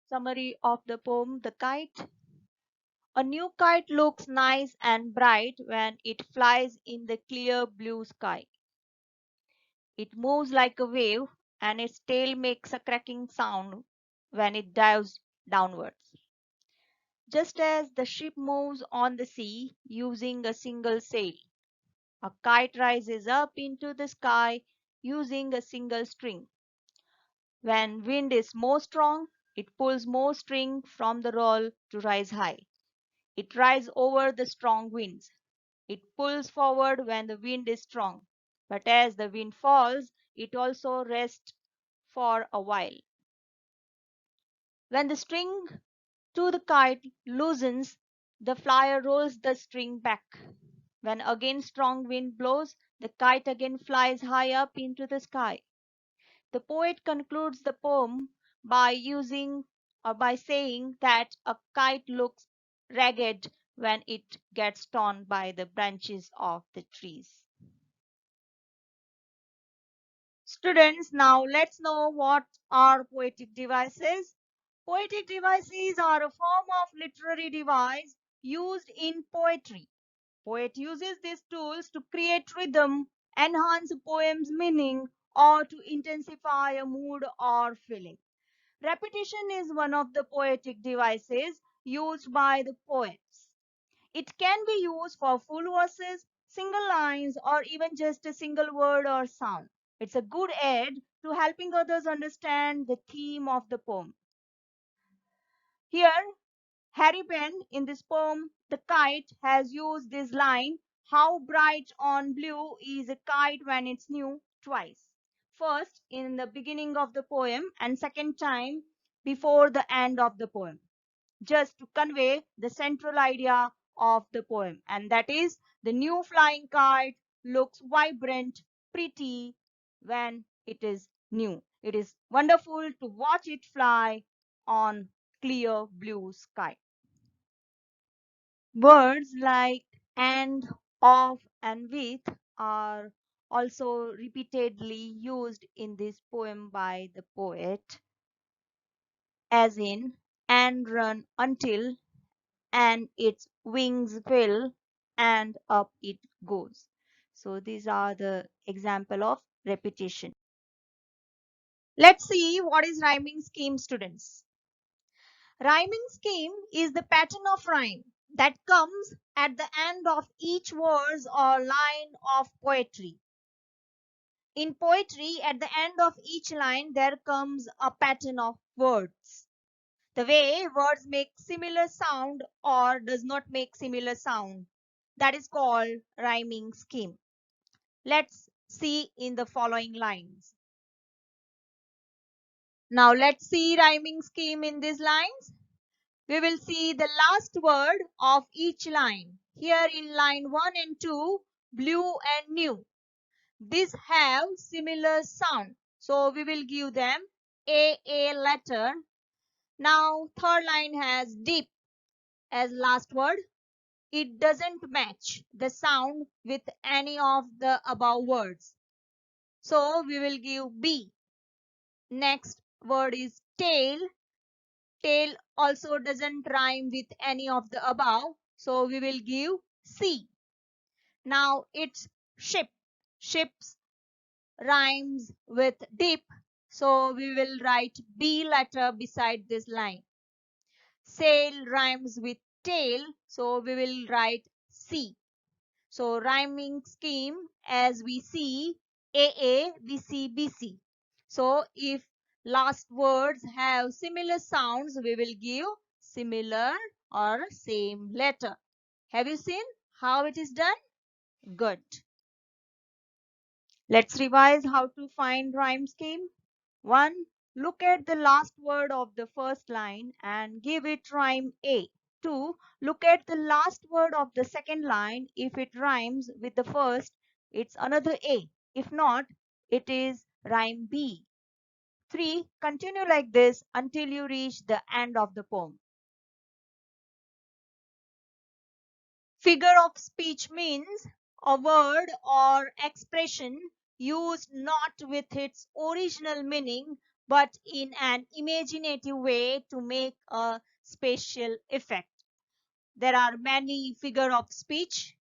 Summary of the poem The Kite. A new kite looks nice and bright when it flies in the clear blue sky. It moves like a wave and its tail makes a cracking sound when it dives downwards. Just as the ship moves on the sea using a single sail, a kite rises up into the sky using a single string. When wind is more strong, it pulls more string from the roll to rise high. It rides over the strong winds. It pulls forward when the wind is strong. But as the wind falls, it also rests for a while. When the string to the kite loosens, the flyer rolls the string back. When again strong wind blows, the kite again flies high up into the sky. The poet concludes the poem by using or by saying that a kite looks ragged when it gets torn by the branches of the trees. Students, now let's know what are poetic devices. Poetic devices are a form of literary device used in poetry. Poet uses these tools to create rhythm, enhance a poem's meaning, or to intensify a mood or feeling. Repetition is one of the poetic devices used by the poets. It can be used for full verses, single lines, or even just a single word or sound. It's a good aid to helping others understand the theme of the poem. Here, Harry Penn in this poem, The Kite, has used this line, "How bright on blue is a kite when it's new," twice. First, in the beginning of the poem, and second time before the end of the poem, just to convey the central idea of the poem, and that is the new flying kite looks vibrant, pretty when it is new. It is wonderful to watch it fly on clear blue sky. Words like and, of, and with are also repeatedly used in this poem by the poet, as in and run until, and its wings fill, and up it goes. So these are the example of repetition. Let's see what is rhyming scheme, students. Rhyming scheme is the pattern of rhyme that comes at the end of each verse or line of poetry. In poetry, at the end of each line, there comes a pattern of words. The way words make similar sound or does not make similar sound, that is called rhyming scheme. Let's see in the following lines. Now let's see rhyming scheme in these lines. We will see the last word of each line. Here in line 1 and 2, blue and new. These have similar sound. So we will give them a letter. Now third line has deep as last word. It doesn't match the sound with any of the above words. So we will give B. Next word is tail. Tail also doesn't rhyme with any of the above. So we will give C. Now it's ship. Ships rhymes with dip. So we will write B letter beside this line. Sail rhymes with tail. So we will write C. So rhyming scheme as we see AA, BC, BC. So if last words have similar sounds, we will give similar or same letter. Have you seen how it is done? Good. Let's revise how to find rhyme scheme. 1. Look at the last word of the first line and give it rhyme A. 2. Look at the last word of the second line. If it rhymes with the first, it's another A. If not, it is rhyme B. 3. Continue like this until you reach the end of the poem. Figure of speech means a word or expression used not with its original meaning but in an imaginative way to make a spatial effect. There are many figures of speech.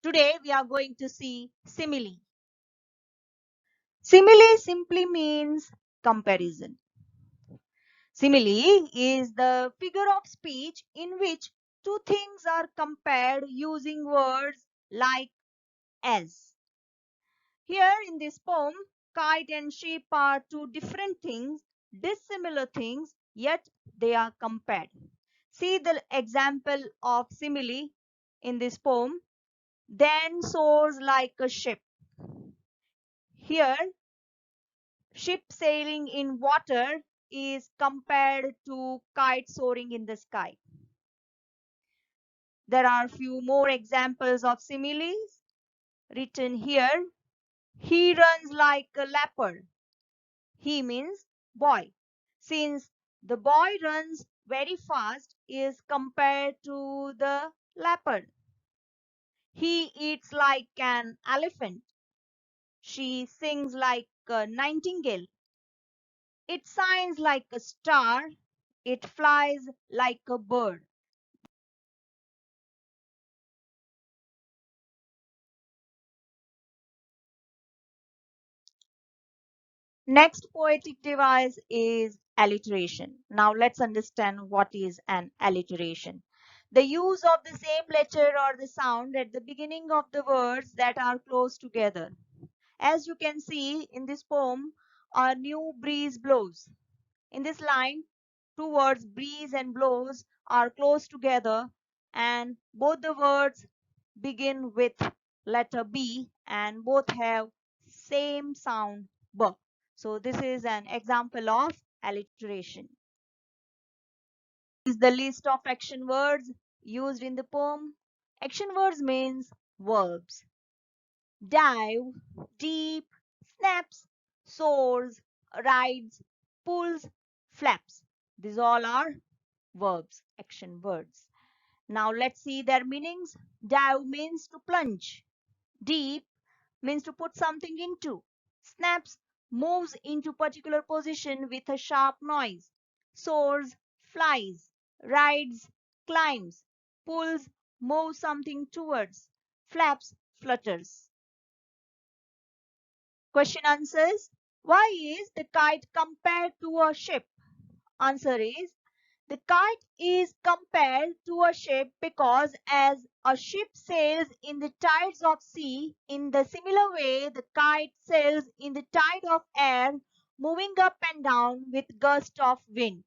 Today we are going to see simile. Simile simply means comparison. Simile is the figure of speech in which two things are compared using words like as. Here in this poem, kite and sheep are two different things, dissimilar things, yet they are compared. See the example of simile in this poem. Then soars like a ship. Here, ship sailing in water is compared to kite soaring in the sky. There are few more examples of similes written here. He runs like a leopard. He means boy. Since the boy runs very fast is compared to the leopard. He eats like an elephant. She sings like a nightingale. It shines like a star. It flies like a bird. Next poetic device is alliteration. Now let's understand what is an alliteration. The use of the same letter or the sound at the beginning of the words that are close together. As you can see in this poem, a new breeze blows. In this line, two words breeze and blows are close together and both the words begin with letter B and both have same sound B. So this is an example of alliteration. This is the list of action words used in the poem. Action words means verbs. Dive, deep, snaps, soars, rides, pulls, flaps. These all are verbs, action words. Now let's see their meanings. Dive means to plunge. Deep means to put something into. Snaps moves into particular position with a sharp noise. Soars, flies. Rides, climbs. Pulls, moves something towards. Flaps, flutters. Question answers. Why is the kite compared to a ship? Answer is, the kite is compared to a ship because as a ship sails in the tides of sea, in the similar way the kite sails in the tide of air, moving up and down with gust of wind.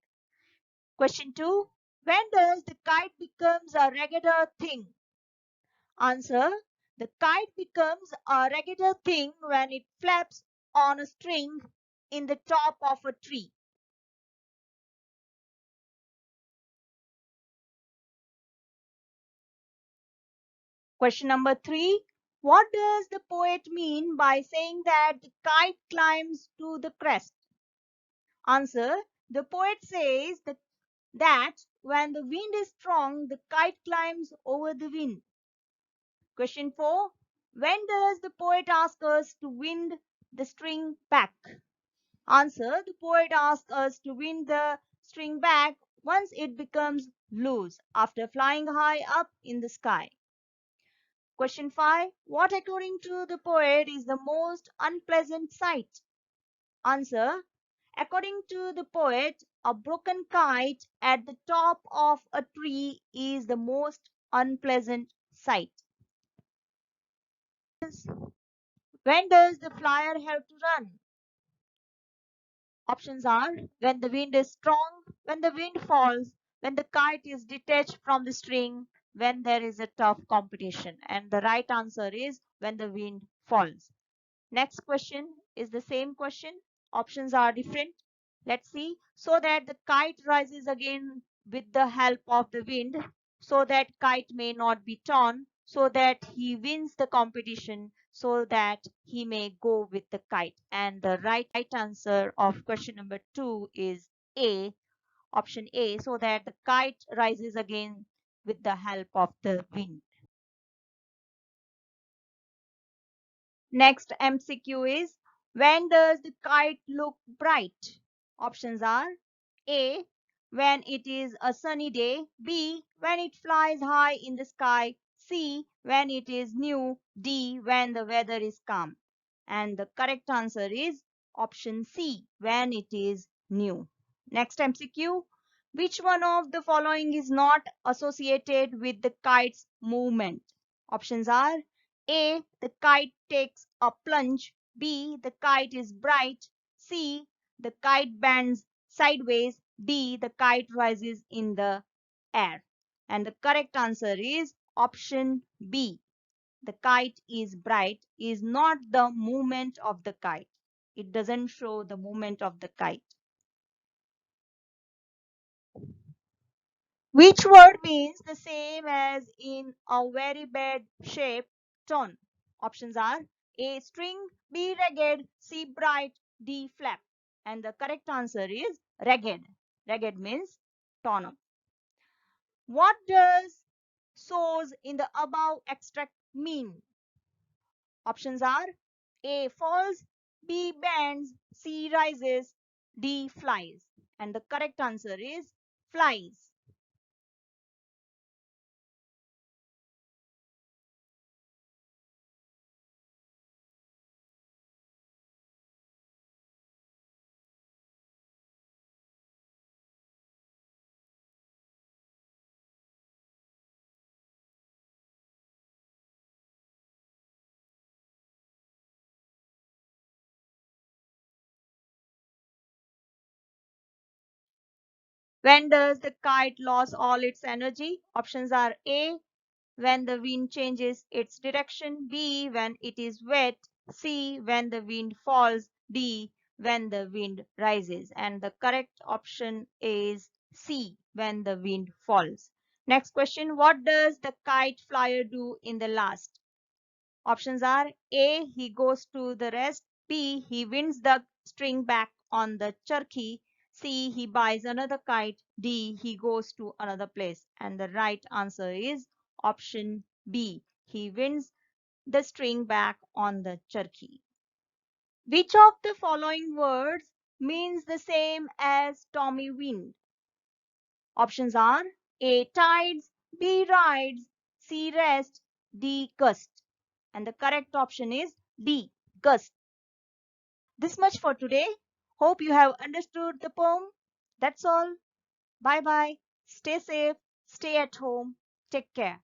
Question 2. When does the kite becomes a regular thing? Answer. The kite becomes a regular thing when it flaps on a string in the top of a tree. Question number 3. What does the poet mean by saying that the kite climbs to the crest? Answer. The poet says that when the wind is strong, the kite climbs over the wind. Question 4. When does the poet ask us to wind the string back? Answer. The poet asks us to wind the string back once it becomes loose after flying high up in the sky. Question 5. What according to the poet is the most unpleasant sight? Answer. According to the poet, a broken kite at the top of a tree is the most unpleasant sight. When does the flyer have to run? Options are when the wind is strong, when the wind falls, when the kite is detached from the string, when there is a tough competition. And the right answer is when the wind falls. Next question is the same question. Options are different. Let's see. So that the kite rises again with the help of the wind, so that kite may not be torn, so that he wins the competition, so that he may go with the kite. And the right answer of question number 2 is A, option A, so that the kite rises again with the help of the wind. Next MCQ is, When does the kite look bright? Options are A. When it is a sunny day. B. When it flies high in the sky. C. When it is new. D. When the weather is calm. And the correct answer is option C. When it is new. Next MCQ. Which one of the following is not associated with the kite's movement? Options are A. The kite takes a plunge. B. The kite is bright. C. The kite bends sideways. D. The kite rises in the air. And the correct answer is option B. The kite is bright is not the movement of the kite. It doesn't show the movement of the kite. Which word means the same as in a very bad shape tone? Options are A. String, B. Ragged, C. Bright, D. Flap. And the correct answer is ragged. Ragged means torn up. What does soars in the above extract mean? Options are A. Falls, B. Bends, C. Rises, D. Flies. And the correct answer is flies. When does the kite lose all its energy? Options are A. When the wind changes its direction. B. When it is wet. C. When the wind falls. D. When the wind rises. And the correct option is C. When the wind falls. Next question. What does the kite flyer do in the last? Options are A. He goes to the rest. B. He wins the string back on the turkey. C. He buys another kite. D. He goes to another place. And the right answer is option B. He wins the string back on the turkey. Which of the following words means the same as Tommy wind? Options are A. Tides, B. Rides, C. Rest, D. Gust. And the correct option is D. Gust. This much for today. Hope you have understood the poem. That's all. Bye bye. Stay safe. Stay at home. Take care.